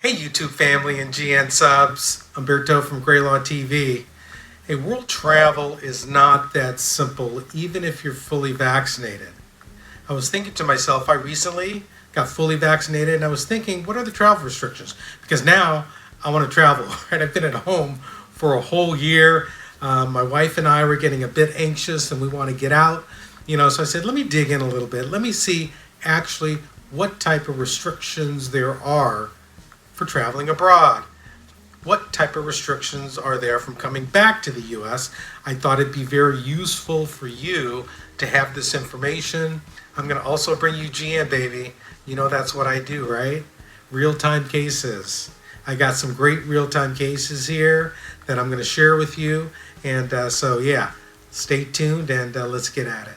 Hey YouTube family and GN subs, Humberto from GrayLaw TV. Hey, world travel is not that simple, even if you're fully vaccinated. I was thinking to myself, I recently got fully vaccinated and I was thinking, what are the travel restrictions? Because now I want to travel, right? I've been at home for a whole year. My wife and I were getting a bit anxious and we want to get out. So I said, let me dig in a little bit. Let me see actually what type of restrictions there are for traveling abroad. What type of restrictions are there from coming back to the U.S.? I thought it'd be very useful for you to have this information. I'm going to also bring you GN, baby. That's what I do, right? Real-time cases. I got some great real-time cases here that I'm going to share with you. And so, yeah, stay tuned and let's get at it.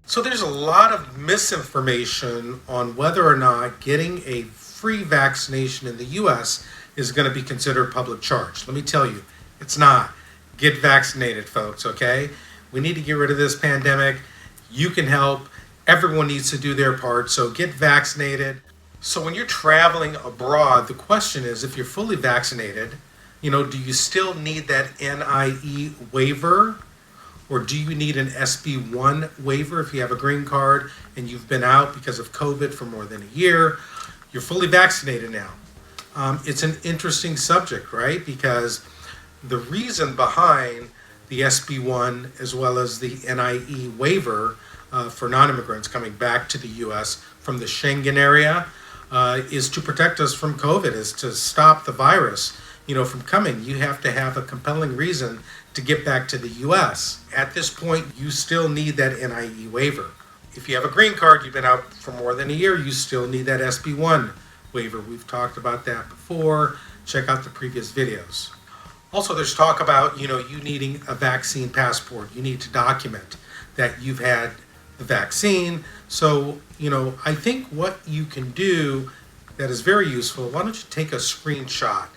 So there's a lot of misinformation on whether or not getting a free vaccination in the U.S. is going to be considered public charge. Let me tell you, it's not. Get vaccinated, folks, okay? We need to get rid of this pandemic. You can help. Everyone needs to do their part, so get vaccinated. So when you're traveling abroad, the question is, if you're fully vaccinated, do you still need that NIE waiver? Or do you need an SB1 waiver if you have a green card and you've been out because of COVID for more than a year? You're fully vaccinated now. It's an interesting subject, right? Because the reason behind the SB1 as well as the NIE waiver for non-immigrants coming back to the U.S. from the Schengen area is to protect us from COVID, is to stop the virus from coming. You have to have a compelling reason to get back to the U.S. At this point, you still need that NIE waiver. If you have a green card, you've been out for more than a year, you still need that SB1 waiver. We've talked about that before. Check out the previous videos. Also, there's talk about, you needing a vaccine passport. You need to document that you've had the vaccine. So, I think what you can do that is very useful, why don't you take a screenshot,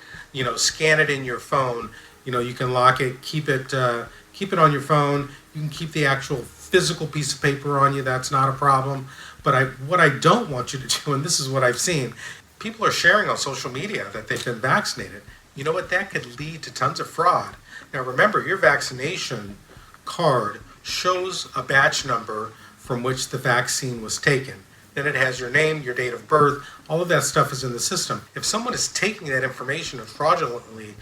scan it in your phone. You can lock it, keep it on your phone. You can keep the actual physical piece of paper on you. That's not a problem. But what I don't want you to do, and this is what I've seen, people are sharing on social media that they've been vaccinated. You know what? That could lead to tons of fraud. Now remember, your vaccination card shows a batch number from which the vaccine was taken. Then it has your name, your date of birth, all of that stuff is in the system. If someone is taking that information and fraudulently,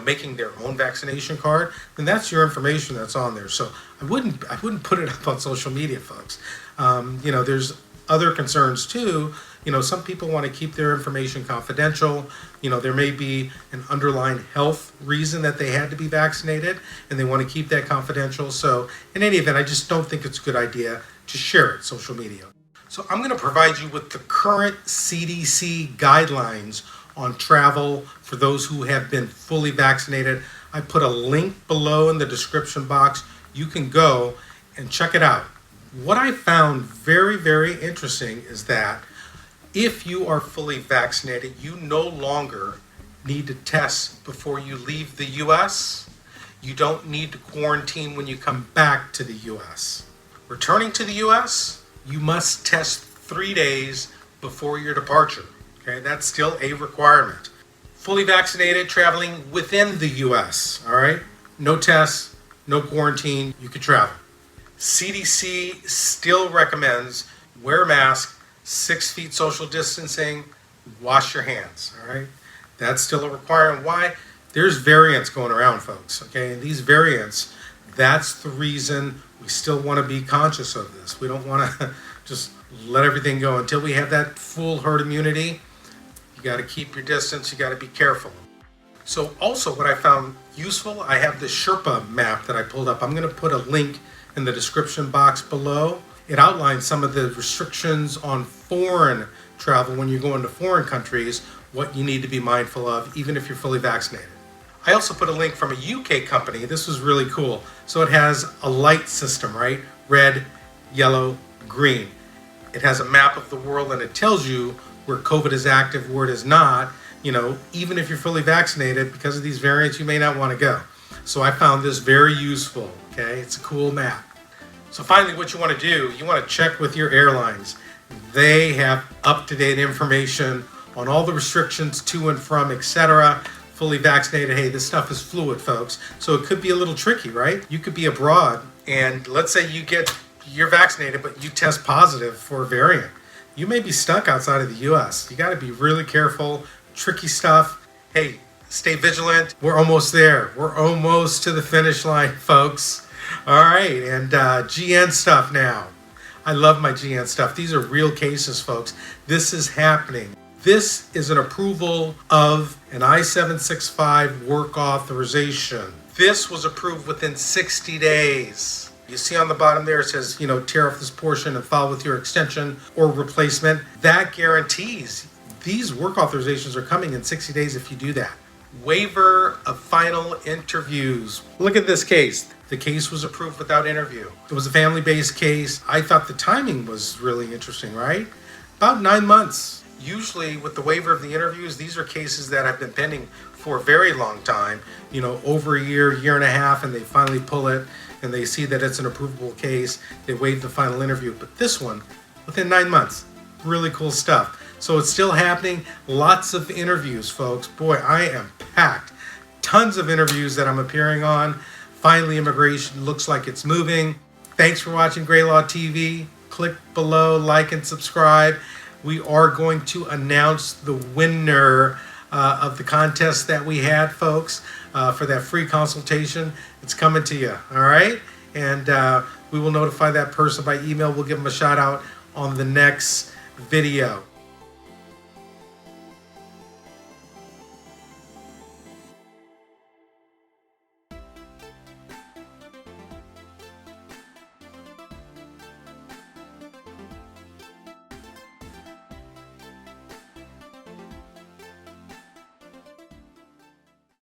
making their own vaccination card, then that's your information that's on there. So I wouldn't put it up on social media, folks. There's other concerns too. Some people want to keep their information confidential. There may be an underlying health reason that they had to be vaccinated and they want to keep that confidential. So in any event, I just don't think it's a good idea to share it social media. So I'm going to provide you with the current CDC guidelines on travel for those who have been fully vaccinated. I put a link below in the description box. You can go and check it out. What I found very, very interesting is that if you are fully vaccinated, you no longer need to test before you leave the U.S. You don't need to quarantine when you come back to the U.S. Returning to the U.S., you must test 3 days before your departure. Okay, that's still a requirement. Fully vaccinated, traveling within the U.S., all right? No tests, no quarantine, you can travel. CDC still recommends wear a mask, 6 feet social distancing, wash your hands, all right? That's still a requirement. Why? There's variants going around, folks, okay? And these variants, that's the reason we still want to be conscious of this. We don't want to just let everything go. Until we have that full herd immunity, you got to keep your distance. You got to be careful. So also what I found useful, I have the Sherpa map that I pulled up. I'm going to put a link in the description box below. It outlines some of the restrictions on foreign travel when you're going to foreign countries, what you need to be mindful of, even if you're fully vaccinated. I also put a link from a UK company. This was really cool. So it has a light system, right? Red, yellow, green. It has a map of the world and it tells you where COVID is active, where it is not. Even if you're fully vaccinated, because of these variants, you may not want to go. So I found this very useful, okay? It's a cool map. So finally, what you want to do, you want to check with your airlines. They have up-to-date information on all the restrictions to and from, etc. Fully vaccinated. Hey, this stuff is fluid, folks. So it could be a little tricky, right? You could be abroad and let's say you're vaccinated, but you test positive for a variant. You may be stuck outside of the US. You got to be really careful. Tricky stuff. Hey, stay vigilant. We're almost there. We're almost to the finish line, folks. All right, and GN stuff now. I love my GN stuff. These are real cases, folks. This is happening. This is an approval of an I-765 work authorization. This was approved within 60 days. You see on the bottom there, it says, tear off this portion and file with your extension or replacement. That guarantees these work authorizations are coming in 60 days if you do that. Waiver of final interviews. Look at this case. The case was approved without interview. It was a family-based case. I thought the timing was really interesting, right? About 9 months. Usually with the waiver of the interviews, these are cases that have been pending for a very long time, over a year and a half, and they finally pull it and they see that it's an approvable case. They waive the final interview. But this one, within 9 months, really cool stuff. So it's still happening. Lots of interviews, folks. Boy, I am packed. Tons of interviews that I'm appearing on. Finally, immigration looks like it's moving. Thanks for watching GrayLaw TV. Click below, like and subscribe. We are going to announce the winner of the contest that we had, folks, for that free consultation. It's coming to you, all right? And we will notify that person by email. We'll give them a shout out on the next video.